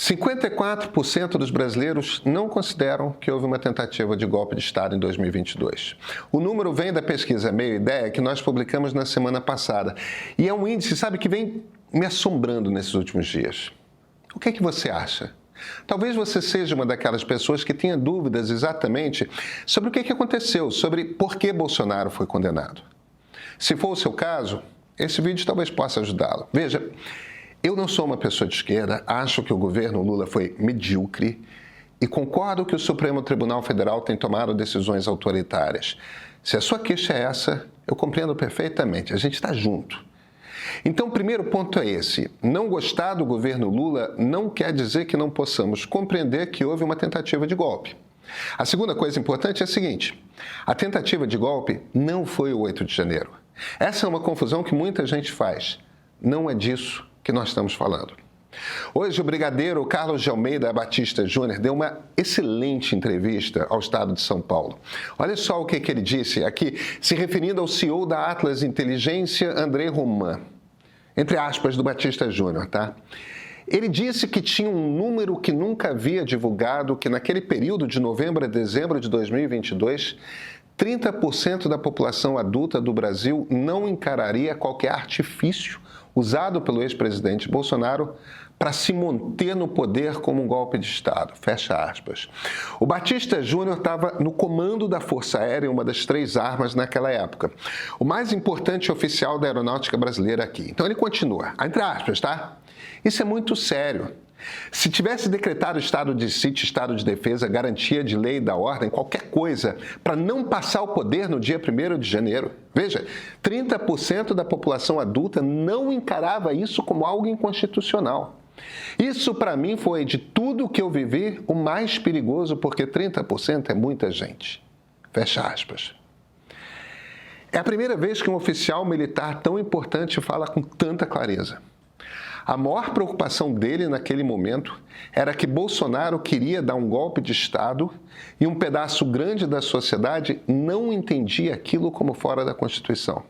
54% dos brasileiros não consideram que houve uma tentativa de golpe de Estado em 2022. O número vem da pesquisa Meio Ideia, que nós publicamos na semana passada. E é um índice, sabe, que vem me assombrando nesses últimos dias. O que é que você acha? Talvez você seja uma daquelas pessoas que tenha dúvidas exatamente sobre o que aconteceu, sobre por que Bolsonaro foi condenado. Se for o seu caso, esse vídeo talvez possa ajudá-lo. Veja, eu não sou uma pessoa de esquerda, acho que o governo Lula foi medíocre e concordo que o Supremo Tribunal Federal tem tomado decisões autoritárias. Se a sua queixa é essa, eu compreendo perfeitamente, a gente está junto. Então, o primeiro ponto é esse: não gostar do governo Lula não quer dizer que não possamos compreender que houve uma tentativa de golpe. A segunda coisa importante é a seguinte: a tentativa de golpe não foi o 8 de janeiro. Essa é uma confusão que muita gente faz. Não é disso que nós estamos falando. Hoje, o brigadeiro Carlos de Almeida Batista Júnior deu uma excelente entrevista ao Estado de São Paulo. Olha só o que ele disse aqui, se referindo ao CEO da Atlas Inteligência, André Roman, entre aspas, do Batista Júnior, tá? Ele disse que tinha um número que nunca havia divulgado, que naquele período de novembro a dezembro de 2022, 30% da população adulta do Brasil não encararia qualquer artifício usado pelo ex-presidente Bolsonaro para se manter no poder como um golpe de Estado. Fecha aspas. O Batista Júnior estava no comando da Força Aérea, uma das 3 armas naquela época. O mais importante oficial da aeronáutica brasileira aqui. Então ele continua, entre aspas, tá? Isso é muito sério. Se tivesse decretado estado de sítio, estado de defesa, garantia de lei e da ordem, qualquer coisa, para não passar o poder no dia 1º de janeiro, veja, 30% da população adulta não encarava isso como algo inconstitucional. Isso, para mim, foi, de tudo que eu vivi, o mais perigoso, porque 30% é muita gente. Fecha aspas. É a primeira vez que um oficial militar tão importante fala com tanta clareza. A maior preocupação dele naquele momento era que Bolsonaro queria dar um golpe de Estado e um pedaço grande da sociedade não entendia aquilo como fora da Constituição.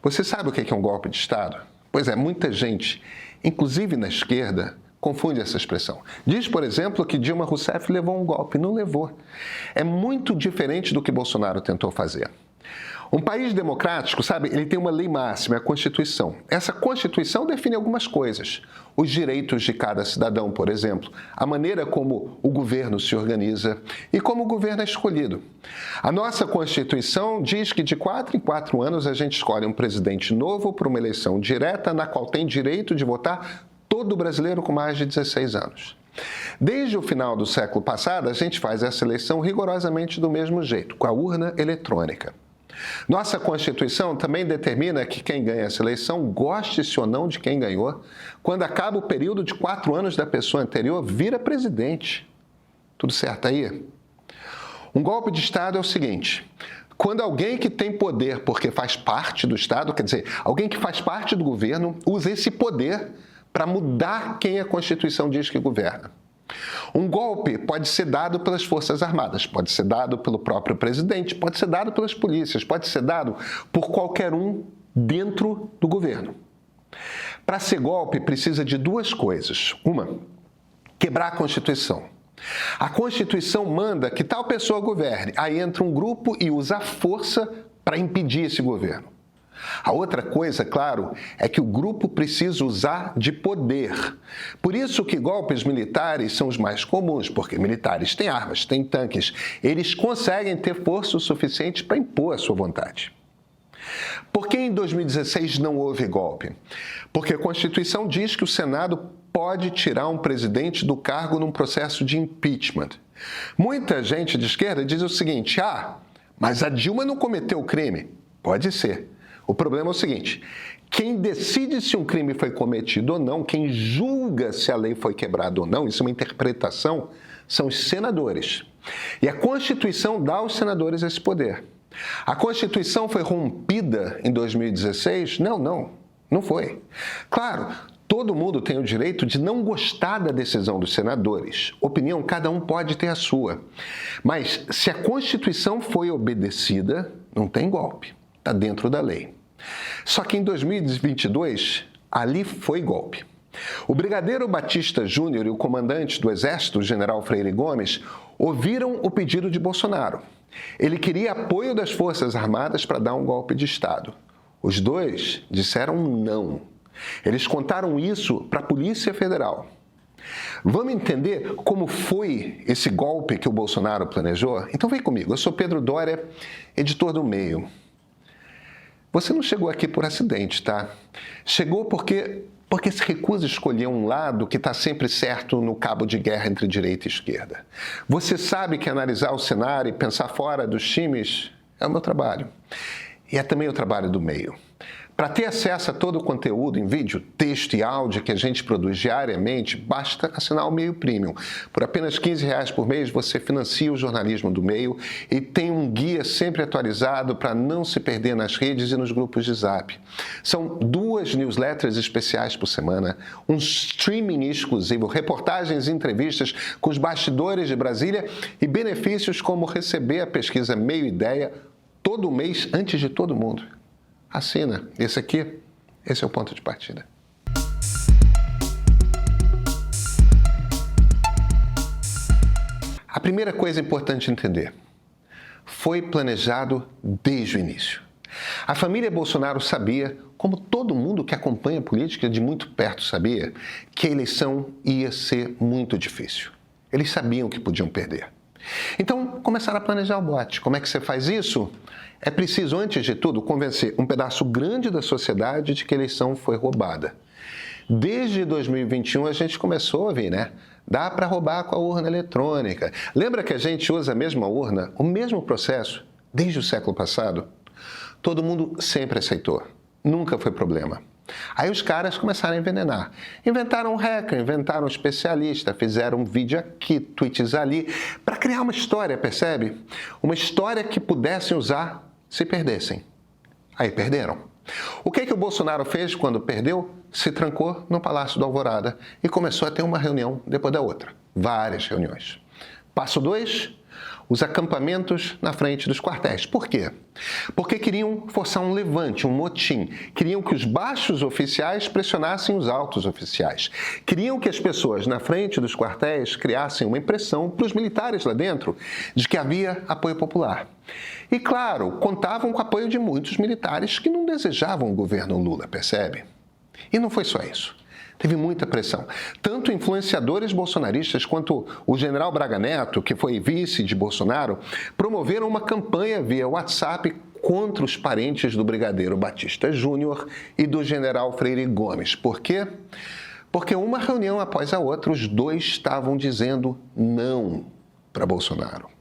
Você sabe o que é um golpe de Estado? Pois é, muita gente, inclusive na esquerda, confunde essa expressão. Diz, por exemplo, que Dilma Rousseff levou um golpe. Não levou. É muito diferente do que Bolsonaro tentou fazer. Um país democrático, sabe, ele tem uma lei máxima, a Constituição. Essa Constituição define algumas coisas. Os direitos de cada cidadão, por exemplo, a maneira como o governo se organiza e como o governo é escolhido. A nossa Constituição diz que de 4 em 4 anos a gente escolhe um presidente novo para uma eleição direta na qual tem direito de votar todo brasileiro com mais de 16 anos. Desde o final do século passado, a gente faz essa eleição rigorosamente do mesmo jeito, com a urna eletrônica. Nossa Constituição também determina que quem ganha essa eleição, goste-se ou não de quem ganhou, quando acaba o período de 4 anos da pessoa anterior, vira presidente. Tudo certo aí? Um golpe de Estado é o seguinte: quando alguém que tem poder porque faz parte do Estado, quer dizer, alguém que faz parte do governo, usa esse poder para mudar quem a Constituição diz que governa. Um golpe pode ser dado pelas Forças Armadas, pode ser dado pelo próprio presidente, pode ser dado pelas polícias, pode ser dado por qualquer um dentro do governo. Para ser golpe, precisa de 2 coisas. Uma, quebrar a Constituição. A Constituição manda que tal pessoa governe. Aí entra um grupo e usa a força para impedir esse governo. A outra coisa, claro, é que o grupo precisa usar de poder. Por isso que golpes militares são os mais comuns, porque militares têm armas, têm tanques. Eles conseguem ter força o suficiente para impor a sua vontade. Por que em 2016 não houve golpe? Porque a Constituição diz que o Senado pode tirar um presidente do cargo num processo de impeachment. Muita gente de esquerda diz o seguinte: mas a Dilma não cometeu crime. Pode ser. O problema é o seguinte: quem decide se um crime foi cometido ou não, quem julga se a lei foi quebrada ou não, isso é uma interpretação, são os senadores. E a Constituição dá aos senadores esse poder. A Constituição foi rompida em 2016? Não foi. Claro, todo mundo tem o direito de não gostar da decisão dos senadores. Opinião, cada um pode ter a sua. Mas se a Constituição foi obedecida, não tem golpe. Está dentro da lei. Só que em 2022, ali foi golpe. O brigadeiro Batista Júnior e o comandante do Exército, o general Freire Gomes, ouviram o pedido de Bolsonaro. Ele queria apoio das Forças Armadas para dar um golpe de Estado. Os dois disseram não. Eles contaram isso para a Polícia Federal. Vamos entender como foi esse golpe que o Bolsonaro planejou? Então vem comigo, eu sou Pedro Doria, editor do Meio. Você não chegou aqui por acidente, tá? Chegou porque se recusa a escolher um lado que está sempre certo no cabo de guerra entre direita e esquerda. Você sabe que analisar o cenário e pensar fora dos times é o meu trabalho. E é também o trabalho do Meio. Para ter acesso a todo o conteúdo em vídeo, texto e áudio que a gente produz diariamente, basta assinar o Meio Premium. Por apenas R$15 por mês, você financia o jornalismo do Meio e tem um guia sempre atualizado para não se perder nas redes e nos grupos de Zap. São 2 newsletters especiais por semana, um streaming exclusivo, reportagens e entrevistas com os bastidores de Brasília e benefícios como receber a pesquisa Meio Ideia todo mês antes de todo mundo. Assina. Esse é o ponto de partida. A primeira coisa importante entender: foi planejado desde o início. A família Bolsonaro sabia, como todo mundo que acompanha a política de muito perto sabia, que a eleição ia ser muito difícil. Eles sabiam que podiam perder. Então, começaram a planejar o bote. Como é que você faz isso? É preciso, antes de tudo, convencer um pedaço grande da sociedade de que a eleição foi roubada. Desde 2021, a gente começou a ouvir, né? Dá para roubar com a urna eletrônica. Lembra que a gente usa a mesma urna, o mesmo processo, desde o século passado? Todo mundo sempre aceitou. Nunca foi problema. Aí os caras começaram a envenenar. Inventaram um hacker, inventaram um especialista, fizeram um vídeo aqui, tweets ali, para criar uma história, percebe? Uma história que pudessem usar se perdessem. Aí perderam. O que o Bolsonaro fez quando perdeu? Se trancou no Palácio do Alvorada e começou a ter uma reunião depois da outra. Várias reuniões. Passo 2, os acampamentos na frente dos quartéis. Por quê? Porque queriam forçar um levante, um motim. Queriam que os baixos oficiais pressionassem os altos oficiais. Queriam que as pessoas na frente dos quartéis criassem uma impressão para os militares lá dentro de que havia apoio popular. E, claro, contavam com o apoio de muitos militares que não desejavam o governo Lula, percebe? E não foi só isso. Teve muita pressão. Tanto influenciadores bolsonaristas quanto o general Braga Neto, que foi vice de Bolsonaro, promoveram uma campanha via WhatsApp contra os parentes do brigadeiro Batista Júnior e do general Freire Gomes. Por quê? Porque uma reunião após a outra, os dois estavam dizendo não para Bolsonaro.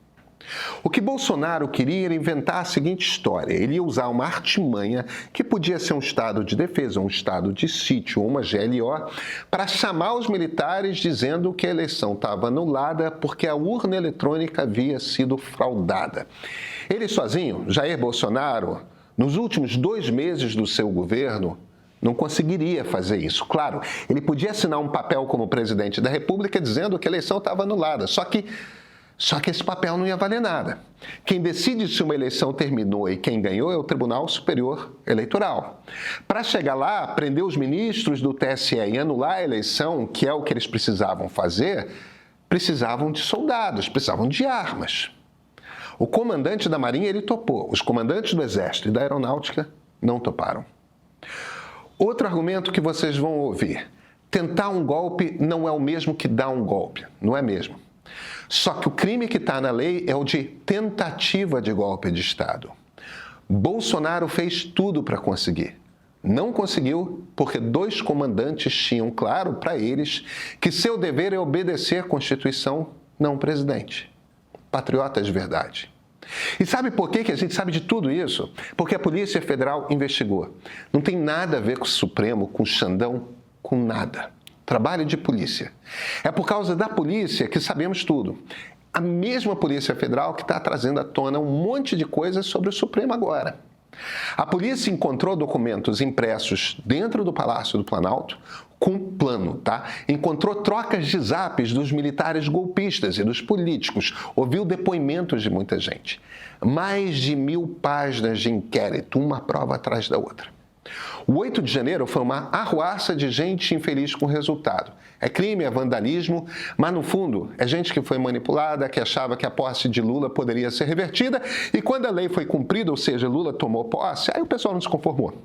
O que Bolsonaro queria era inventar a seguinte história: ele ia usar uma artimanha, que podia ser um estado de defesa, um estado de sítio ou uma GLO, para chamar os militares dizendo que a eleição estava anulada porque a urna eletrônica havia sido fraudada. Ele sozinho, Jair Bolsonaro, nos últimos 2 meses do seu governo, não conseguiria fazer isso. Claro, ele podia assinar um papel como presidente da República dizendo que a eleição estava anulada, só que esse papel não ia valer nada. Quem decide se uma eleição terminou e quem ganhou é o Tribunal Superior Eleitoral. Para chegar lá, prender os ministros do TSE e anular a eleição, que é o que eles precisavam fazer, precisavam de soldados, precisavam de armas. O comandante da Marinha, ele topou. Os comandantes do Exército e da Aeronáutica não toparam. Outro argumento que vocês vão ouvir: tentar um golpe não é o mesmo que dar um golpe, não é mesmo? Só que o crime que está na lei é o de tentativa de golpe de Estado. Bolsonaro fez tudo para conseguir. Não conseguiu porque 2 comandantes tinham claro para eles que seu dever é obedecer à Constituição, não o presidente. Patriotas de verdade. E sabe por que a gente sabe de tudo isso? Porque a Polícia Federal investigou. Não tem nada a ver com o Supremo, com o Xandão, com nada. Trabalho de polícia. É por causa da polícia que sabemos tudo. A mesma Polícia Federal que está trazendo à tona um monte de coisas sobre o Supremo agora. A polícia encontrou documentos impressos dentro do Palácio do Planalto com plano, tá? Encontrou trocas de zaps dos militares golpistas e dos políticos. Ouviu depoimentos de muita gente. Mais de 1000 páginas de inquérito, uma prova atrás da outra. O 8 de janeiro foi uma arruaça de gente infeliz com o resultado. É crime, é vandalismo, mas no fundo é gente que foi manipulada, que achava que a posse de Lula poderia ser revertida e quando a lei foi cumprida, ou seja, Lula tomou posse, aí o pessoal não se conformou.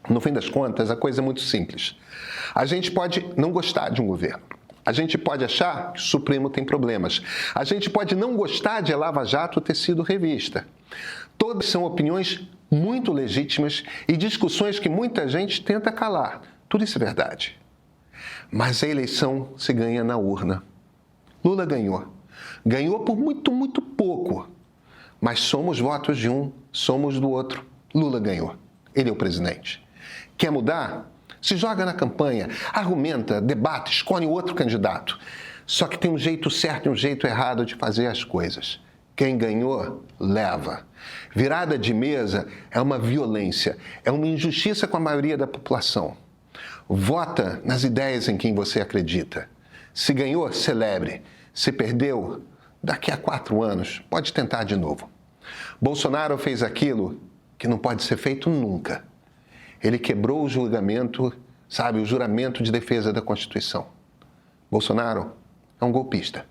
No fim das contas, a coisa é muito simples. A gente pode não gostar de um governo. A gente pode achar que o Supremo tem problemas. A gente pode não gostar de a Lava Jato ter sido revista. Todas são opiniões muito legítimas e discussões que muita gente tenta calar. Tudo isso é verdade. Mas a eleição se ganha na urna. Lula ganhou. Ganhou por muito, muito pouco. Mas somos votos de um, somos do outro. Lula ganhou. Ele é o presidente. Quer mudar? Se joga na campanha, argumenta, debate, escolhe outro candidato. Só que tem um jeito certo e um jeito errado de fazer as coisas. Quem ganhou, leva. Virada de mesa é uma violência, é uma injustiça com a maioria da população. Vota nas ideias em quem você acredita. Se ganhou, celebre. Se perdeu, daqui a 4 anos, pode tentar de novo. Bolsonaro fez aquilo que não pode ser feito nunca. Ele quebrou o julgamento, o juramento de defesa da Constituição. Bolsonaro é um golpista.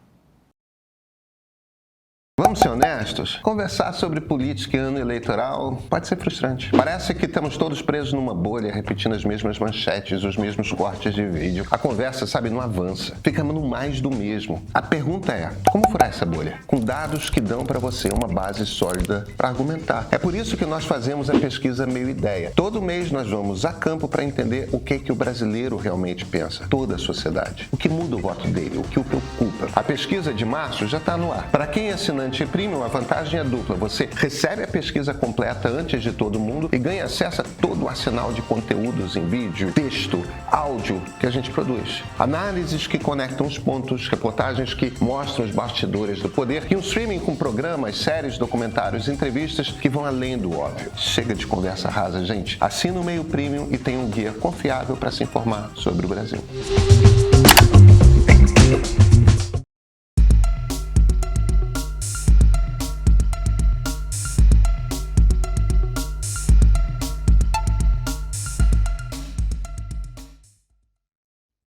Vamos ser honestos? Conversar sobre política em ano eleitoral pode ser frustrante. Parece que estamos todos presos numa bolha, repetindo as mesmas manchetes, os mesmos cortes de vídeo. A conversa, não avança. Ficamos no mais do mesmo. A pergunta é, como furar essa bolha? Com dados que dão para você uma base sólida para argumentar. É por isso que nós fazemos a pesquisa Meio Ideia. Todo mês nós vamos a campo para entender o que o brasileiro realmente pensa. Toda a sociedade. O que muda o voto dele, o que o preocupa. A pesquisa de março já está no ar. Para quem é assinante Premium, a vantagem é dupla. Você recebe a pesquisa completa antes de todo mundo e ganha acesso a todo o arsenal de conteúdos em vídeo, texto, áudio que a gente produz. Análises que conectam os pontos, reportagens que mostram os bastidores do poder e um streaming com programas, séries, documentários, entrevistas que vão além do óbvio. Chega de conversa rasa, gente. Assina o Meio Premium e tem um guia confiável para se informar sobre o Brasil.